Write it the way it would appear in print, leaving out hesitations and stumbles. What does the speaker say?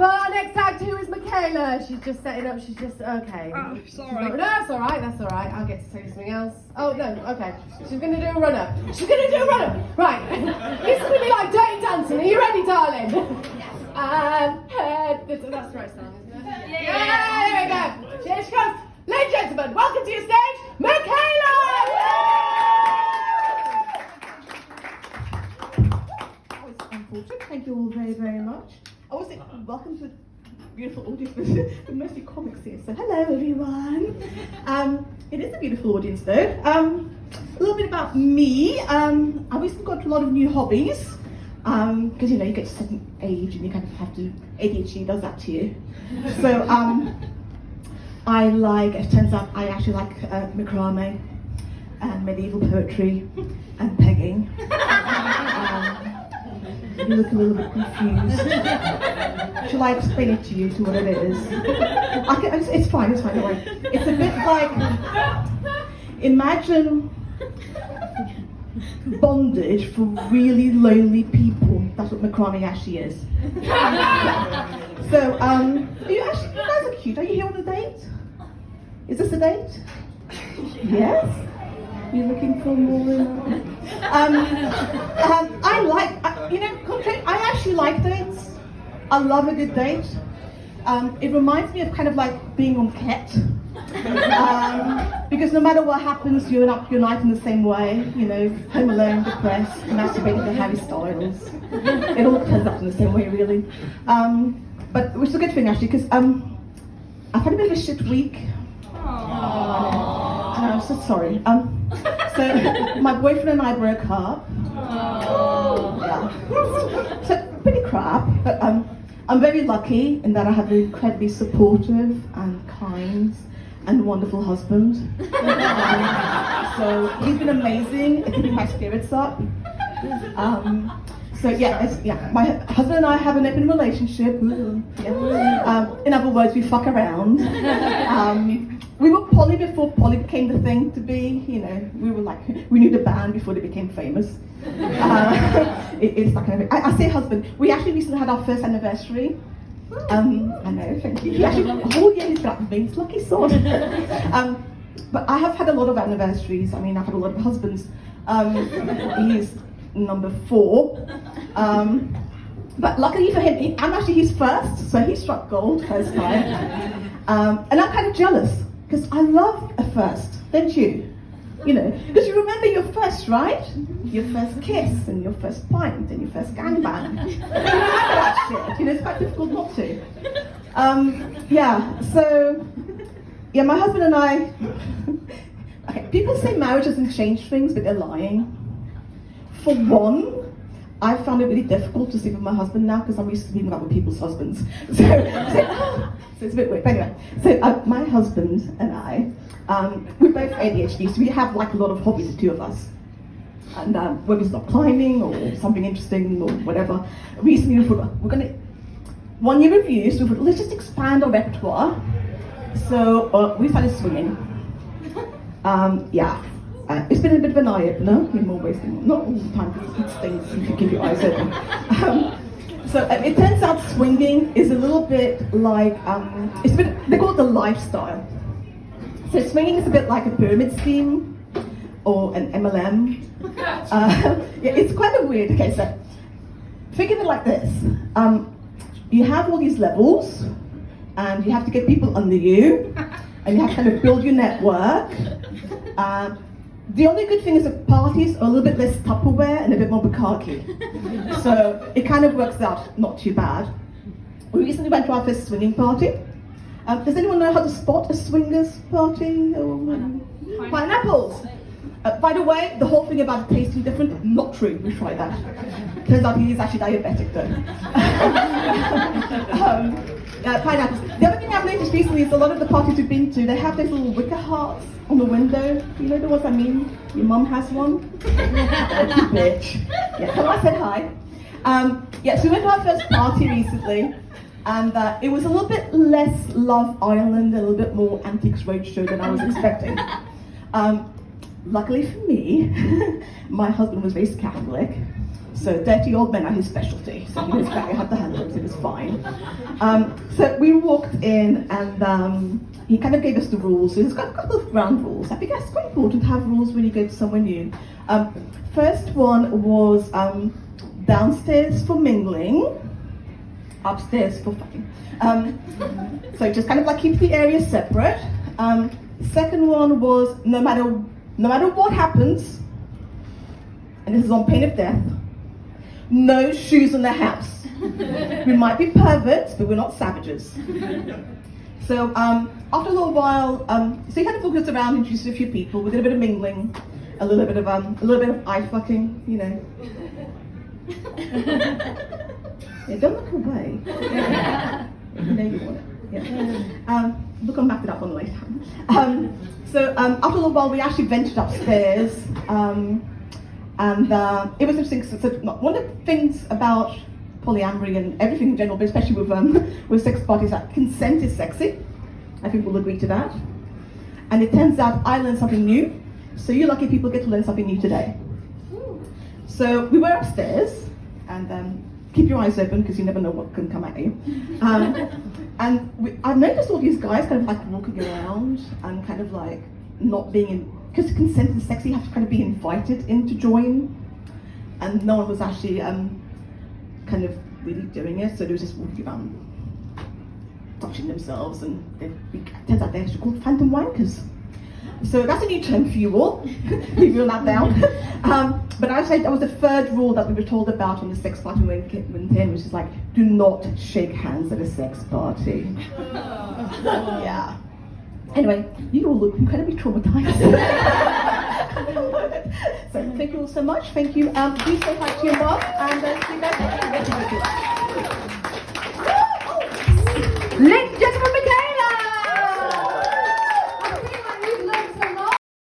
For our next act, who is Michaela? She's just setting up, she's just, okay. Oh, sorry. No, that's alright, I'll get to say something else. Oh, no, okay. She's going to do a run-up. Right. This is going to be like Dirty Dancing. Are you ready, darling? Yes. That's the right song, isn't it? Yeah, there we go. Here she comes. Ladies and gentlemen, welcome to your stage, Michaela! That was unfortunate. Thank you all very, very much. I was saying, welcome to the beautiful audience, but mostly comics here. So hello, everyone. It is a beautiful audience, though. A little bit about me. I've recently got a lot of new hobbies. Because you know, you get to a certain age and you kind of have to, ADHD does that to you. So I like, it turns out I actually like macrame and medieval poetry and pegging. You look a little bit confused. Shall I explain it to you to what it is? It's fine, don't worry. It's a bit like, imagine bondage for really lonely people. That's what macrame actually is. So, you guys are cute. Are you here on a date? Is this a date? Yes? You're looking for more? I like, I actually like dates. I love a good date. It reminds me of kind of like being on Ket. Because no matter what happens, you're up your night in the same way, you know, home alone, depressed, masturbating to Harry Styles. It all turns up in the same way, really. But which is a good thing, actually, because I've had a bit of a shit week. I'm so sorry. So my boyfriend and I broke up. Yeah. So pretty crap, but I'm very lucky in that I have an incredibly supportive and kind and wonderful husband. So he's been amazing at keeping my spirits up. So my husband and I have an open relationship. In other words, we fuck around. We were poly before poly became the thing to be. You know, we knew the band before they became famous. It's that kind of thing. I say husband. We actually recently had our first anniversary. I know, thank you. He actually, the whole year he's been up with me, it's lucky sort. But I have had a lot of anniversaries. I mean, I've had a lot of husbands. He's number 4. But luckily for him, I'm actually his first, so he struck gold first time. And I'm kind of jealous, because I love a first, don't you? You know, because you remember your first, right? Your first kiss, and your first pint, and your first gangbang. You remember that shit, you know, it's quite difficult not to. My husband and I, okay, people say marriage doesn't change things, but they're lying. For one, I found it really difficult to sleep with my husband now, because I'm used to sleeping up with people's husbands. So it's a bit weird. But anyway, so my husband and I, we're both ADHD, so we have like a lot of hobbies, the two of us. And whether it's not climbing or something interesting or whatever, recently we thought, we're going to, 1 year review, so we thought, let's just expand our repertoire. So we started swinging. It's been a bit of an eye-opener in more ways than not all the time, because it stinks if you keep your eyes open. So it turns out swinging is a little bit like, they call it the lifestyle. So swinging is a bit like a pyramid scheme or an MLM. It's kind of weird. Okay, so think of it like this. You have all these levels, and you have to get people under you, and you have to kind of build your network. The only good thing is that parties are a little bit less Tupperware and a bit more Bukkake. So it kind of works out not too bad. We recently went to our first swinging party. Does anyone know how to spot a swingers party? Pineapples! By the way, the whole thing about it tasting different, not true, we tried that. Turns out he is actually diabetic though. Pineapples. The other thing I've noticed recently is a lot of the parties we've been to, they have those little wicker hearts on the window. You know the ones I mean? Your mum has one? You bitch. Yeah, so I said hi. So we went to our first party recently, and it was a little bit less Love Island, a little bit more Antiques Roadshow than I was expecting. Luckily for me, my husband was raised Catholic, so dirty old men are his specialty. So he was very hard to handle, so it was fine. So we walked in and he kind of gave us the rules. So he's got a couple of ground rules. I think that's quite important to have rules when you go to somewhere new. First one was downstairs for mingling, upstairs for fucking. So just kind of like keep the area separate. Second one was no matter what happens, and this is on pain of death, no shoes in the house. We might be perverts, but we're not savages. So after a little while, so he kind of looked us around, introduced a few people, we did a bit of mingling, a little bit of eye fucking, you know. Yeah, don't look away. You know you want it. Yeah. We'll come back to that one later. So after a little while, we actually ventured upstairs, and it was interesting. So one of the things about polyamory and everything in general, but especially with sex parties, that consent is sexy. I think we'll agree to that. And it turns out I learned something new. So you lucky people get to learn something new today. So we were upstairs, and keep your eyes open because you never know what can come at you. I've noticed all these guys kind of like walking around and kind of like not being in, because consent is sexy, you have to kind of be invited in to join. And no one was actually kind of really doing it, so they were just walking around touching themselves, and it turns out they're actually called phantom wankers. So that's a new term for you all, leave you that down. But I would say that was the third rule that we were told about on the sex party when we went in, which is like, do not shake hands at a sex party. Yeah. Anyway, you all look incredibly traumatized. So thank you all so much. Thank you. Please say hi to your mom, and see you guys next week. Ladies